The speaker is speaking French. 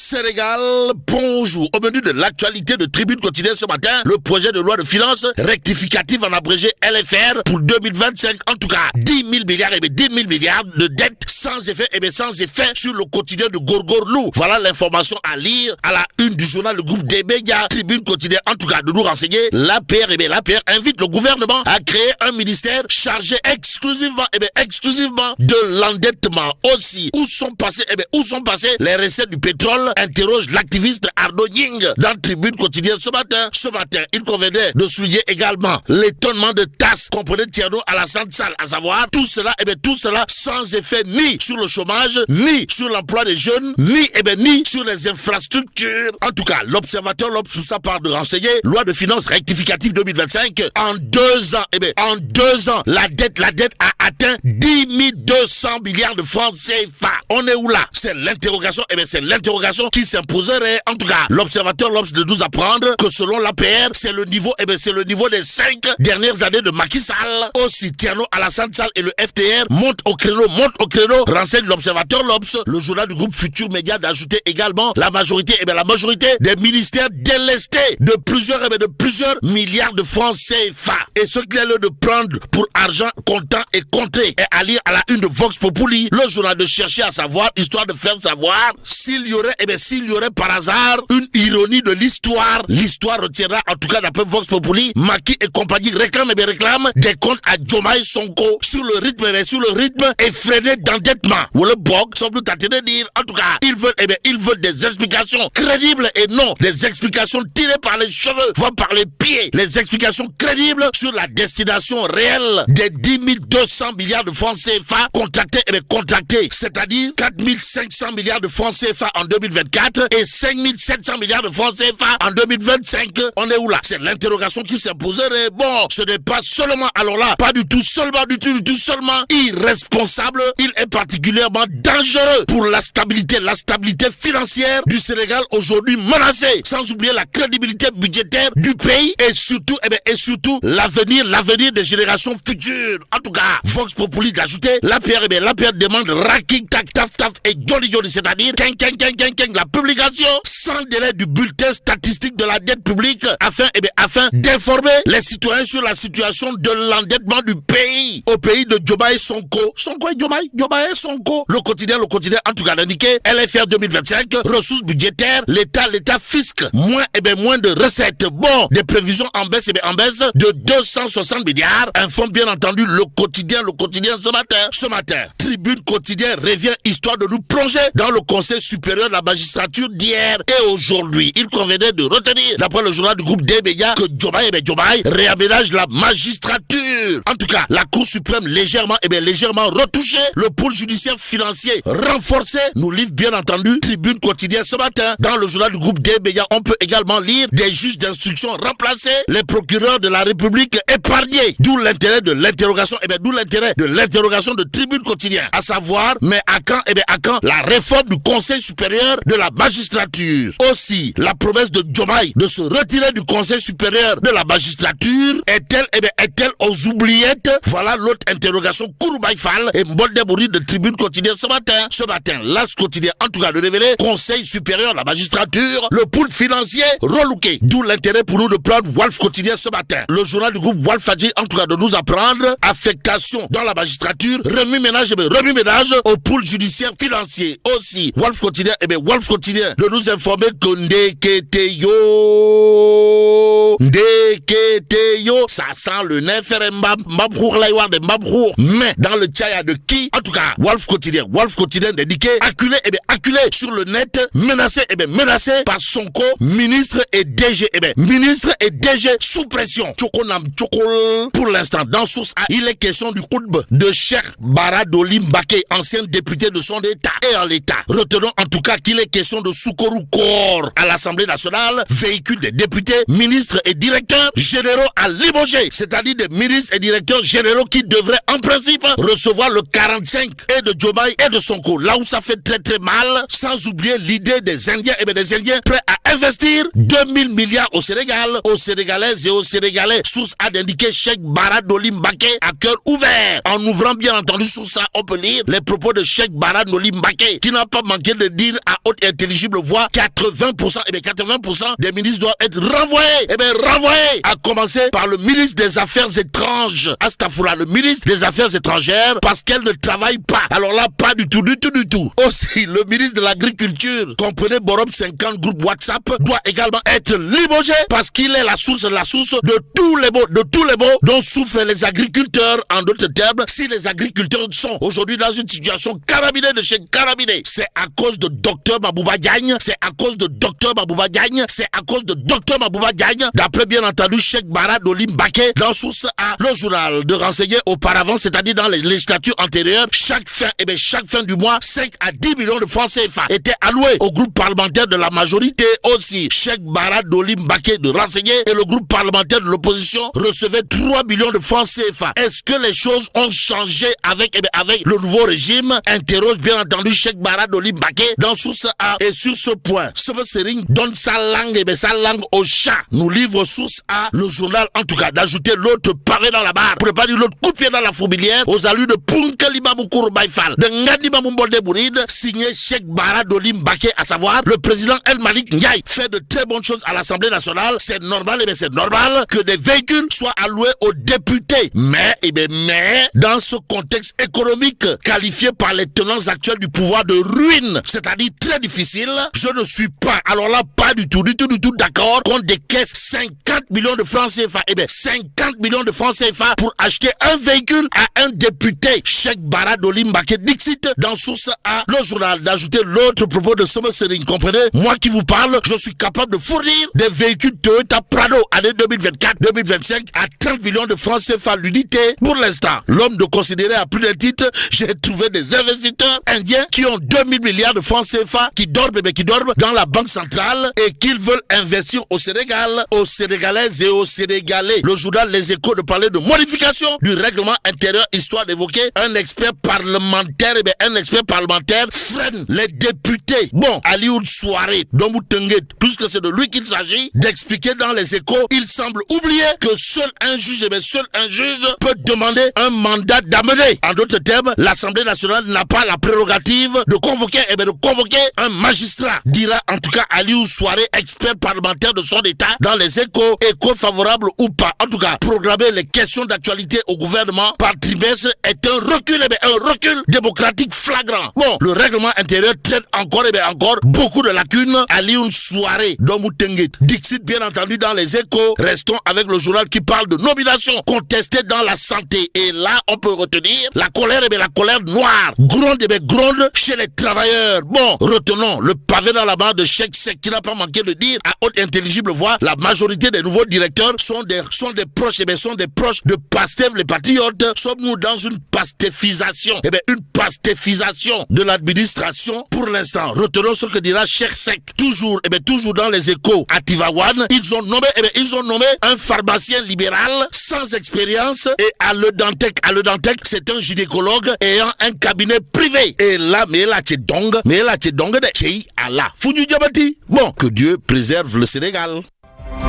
Sénégal, bonjour. Au menu de l'actualité de Tribune Quotidienne ce matin, le projet de loi de finances rectificative en abrégé LFR pour 2025. En tout cas, 10 000 milliards et 10 000 milliards de dettes sans effet sur le quotidien de Gorgorlou. Voilà l'information à lire à la une du journal Le Groupe des médias. Tribune Quotidienne, en tout cas, de nous renseigner. L'APR invite le gouvernement à créer un ministère chargé exclusivement de l'endettement. Aussi, où sont passées les recettes du pétrole, interroge l'activiste Arnaud Nying dans Tribune Quotidienne ce matin. Ce matin, il convenait de souligner également l'étonnement de TAS, comprenez Thierno Alassane Sall, à savoir tout cela sans effet ni sur le chômage, ni sur l'emploi des jeunes, ni sur les infrastructures. En tout cas, l'observateur tout ça part de renseigner loi de finances rectificative 2025. En 2 ans, la dette a atteint 10 200 milliards de francs CFA. On est où là? C'est l'interrogation, c'est l'interrogation qui s'imposerait. En tout cas, l'observateur de nous apprendre que selon l'APR, c'est le niveau des 5 dernières années de Macky Sall. Aussi, Thierno Alassane Sall et le FTR montent au créneau, renseigne l'observateur le journal du groupe Futur Média d'ajouter également la majorité des ministères délestés de plusieurs milliards de francs CFA. Et ce qu'il y a lieu de prendre pour argent comptant et compté est à lire à la une de Vox Populi, le journal de chercher à savoir, histoire de faire savoir s'il y aurait par hasard une ironie de l'histoire. L'histoire retiendra, en tout cas d'après Vox Populi, Macky et compagnie réclament des comptes à Diomaye Sonko sur le rythme effréné d'endettement. Ou le blog, sans plus tâter de dire, en tout cas, ils veulent des explications crédibles et non des explications tirées par les cheveux, voire par les pieds. Les explications crédibles sur la destination réelle des 10 200 milliards de francs CFA contractés, c'est-à-dire 4 500 milliards de francs CFA en 2024 et 5 700 milliards de francs CFA en 2025. On est où là? C'est l'interrogation qui s'imposerait. Bon, ce n'est pas seulement, alors là, pas du tout seulement irresponsable, il est particulièrement dangereux pour la stabilité financière du Sénégal aujourd'hui menacée, sans oublier la crédibilité budgétaire du pays et surtout l'avenir des générations futures. En tout cas, Vox Populi d'ajouter, l'APR demande Raking, Taf et Jolly, c'est-à-dire la publication sans délai du bulletin statistique de la dette publique afin d'informer les citoyens sur la situation de l'endettement du pays au pays de Diomaye Sonko. Diomaye Sonko. Le quotidien, en tout cas, indiqué, LFR 2025, ressources budgétaires, l'État fisc, moins de recettes. Bon, des prévisions en baisse de 260 milliards, informe bien entendu le quotidien ce matin. Tribune Quotidien revient histoire de nous plonger dans le Conseil supérieur de la magistrature d'hier et aujourd'hui. Il convenait de retenir, d'après le journal du groupe des médias, que Diomaye réaménage la magistrature. En tout cas, la Cour suprême légèrement retouchée, le pôle judiciaire financier renforcé, nous livre bien entendu Tribune Quotidien ce matin. Dans le journal du groupe des médias, on peut également lire des juges d'instruction remplacés, les procureurs de la République épargnés. D'où l'intérêt de l'interrogation, de Tribune Quotidien. À savoir, mais à quand la réforme du Conseil supérieur de la magistrature. Aussi, la promesse de Diomaye de se retirer du Conseil supérieur de la magistrature est-elle aux oubliettes? Voilà l'autre interrogation. Kouroubaï Fall et Mboldebouri de Tribune Quotidien ce matin. L'As Quotidien, en tout cas, de révéler Conseil supérieur de la magistrature, le pool financier relooké. D'où l'intérêt pour nous de prendre Wolf Quotidien ce matin. Le journal du groupe Wolf a dit, en tout cas, de nous apprendre affectation dans la magistrature, remue-ménage au pool judiciaire financier. Aussi, Wolf Quotidien de nous informer que Ndeketeyo, ça sent le nez mais dans le tchaya de qui? En tout cas, Wolf Quotidien d'indiquer acculé sur le net, menacé par Sonko, ministre et DG sous pression. Pour l'instant, dans Source A, il est question du khutb de Cheikh Bara Dolly Mbacké, ancien député de son état et en l'état. Retenons en tout cas qu'il est question de Soukorou Kor à l'Assemblée nationale, véhicule des députés, ministres et directeurs généraux à limoger, c'est-à-dire des ministres et directeurs généraux qui devraient en principe recevoir le 45 et de Diomaye et de Sonko. Là où ça fait très très mal, sans oublier l'idée des Indiens prêts à investir 2000 milliards au Sénégal, aux Sénégalaises et aux Sénégalais. Source a d'indiquer Cheikh Bara Dolly Mbacké à cœur ouvert. En ouvrant bien entendu sur ça, on peut lire les propos de Cheikh Bara Dolly Mbacké, qui n'a pas manqué de dire à haute intelligible voix 80%, et bien 80% des ministres doivent être renvoyés. Et bien renvoyés, à commencer par le ministre des Affaires étranges, Astafoura, le ministre des Affaires étrangères, parce qu'elle ne travaille pas. Alors là, pas du tout. Aussi, le ministre de l'Agriculture, comprenez Borom 50 groupe WhatsApp, doit également être limogé parce qu'il est la source de tous les maux dont souffrent les agriculteurs. En d'autres termes, si les agriculteurs sont aujourd'hui dans une situation carabinée de chez carabiné, c'est à cause de Dr Mabouba Diagne, d'après bien entendu Cheikh Bara Dolly Mbacké. Dans Source A, le journal de renseigner auparavant, c'est-à-dire dans les législatures antérieures, chaque fin du mois, 5 à 10 millions de francs CFA étaient alloués au groupe parlementaire de la majorité. Aussi, Cheikh Bara Dolly Mbacké de renseigner et le groupe parlementaire de l'opposition recevaient 3 millions de francs CFA. Est-ce que les choses ont changé avec le nouveau régime? Interroge bien entendu Cheikh Bara Dolly Mbacké dans Source A. Et sur ce point, Sebe Sering donne sa langue au chat. Nous livre Source A, le journal en tout cas, d'ajouter l'autre pavé dans la barre, pour ne pas dire l'autre coup de pied dans la fourmilière, aux allures de Punkalima Moukour Baïfal, de Ngadima Mumbolde Bouride, signé Cheikh Bara Dolly Mbacké, à savoir le président El Malik Ndiaye, fait de très bonnes choses à l'Assemblée nationale. C'est normal, c'est normal que des véhicules soient alloués aux députés. Mais, dans ce contexte économique qualifié par les tenants actuels du pouvoir de ruine, c'est-à-dire très difficile, je ne suis pas, alors là, pas du tout d'accord qu'on décaisse 50 millions de francs CFA. 50 millions de francs CFA pour acheter un véhicule à un député. Cheikh Bara Dolly Mbacké Dixit dans Source A, le journal, d'ajouter l'autre propos de Sebe Sering. Comprenez? Moi qui vous parle, je suis capable de fournir des véhicules Toyota Prado année 2024-2025 à 30 millions de francs CFA l'unité. Pour l'instant, l'homme de considérer à plus d'un titre, j'ai trouvé des investisseurs indiens qui ont 2000 milliards de francs CFA qui dorment dans la banque centrale et qu'ils veulent investir au Sénégal, aux Sénégalaises et aux Sénégalais. Le journal Les Échos de parler de modification du règlement intérieur, histoire d'évoquer un expert parlementaire. Un expert parlementaire freine les députés. Bon, Alioune Souaré, Domou Tenguet, puisque c'est de lui qu'il s'agit, d'expliquer dans Les Échos, il semble oublier que seul un juge peut demander un mandat d'amener. En d'autres termes, l'Assemblée nationale n'a pas la prérogative de convoquer un magistrat, dira en tout cas Alioune Souaré, expert parlementaire de son état dans Les Échos, écho favorable ou pas. En tout cas, programmer les questions d'actualité au gouvernement par trimestre est un recul démocratique flagrant. Bon, le règlement intérieur traite encore beaucoup de lacunes. Alioune Souaré, Domou Tenguet, Dixit bien entendu dans Les Échos. Restons avec le journal qui parle de nomination contestée dans la santé. Et là, on peut retenir la colère noire. Gronde chez les travailleurs. Bon, retenons le pavé dans la barre de Cheikh Seck qui n'a pas manqué de dire à haute intelligible voix, la majorité des nouveaux directeurs sont des proches de Pastef les patriotes. Sommes-nous dans une pastefisation? Une pastefisation de l'administration pour l'instant. Retenons ce que dira Cheikh Seck. Toujours dans Les Échos à Tivaouane, ils ont nommé un pharmacien libéral sans expérience et à Le Dantec, c'est un gynécologue ayant un cabinet privé. Et là, mais là, c'est donc de Bon, que Dieu préserve le Sénégal.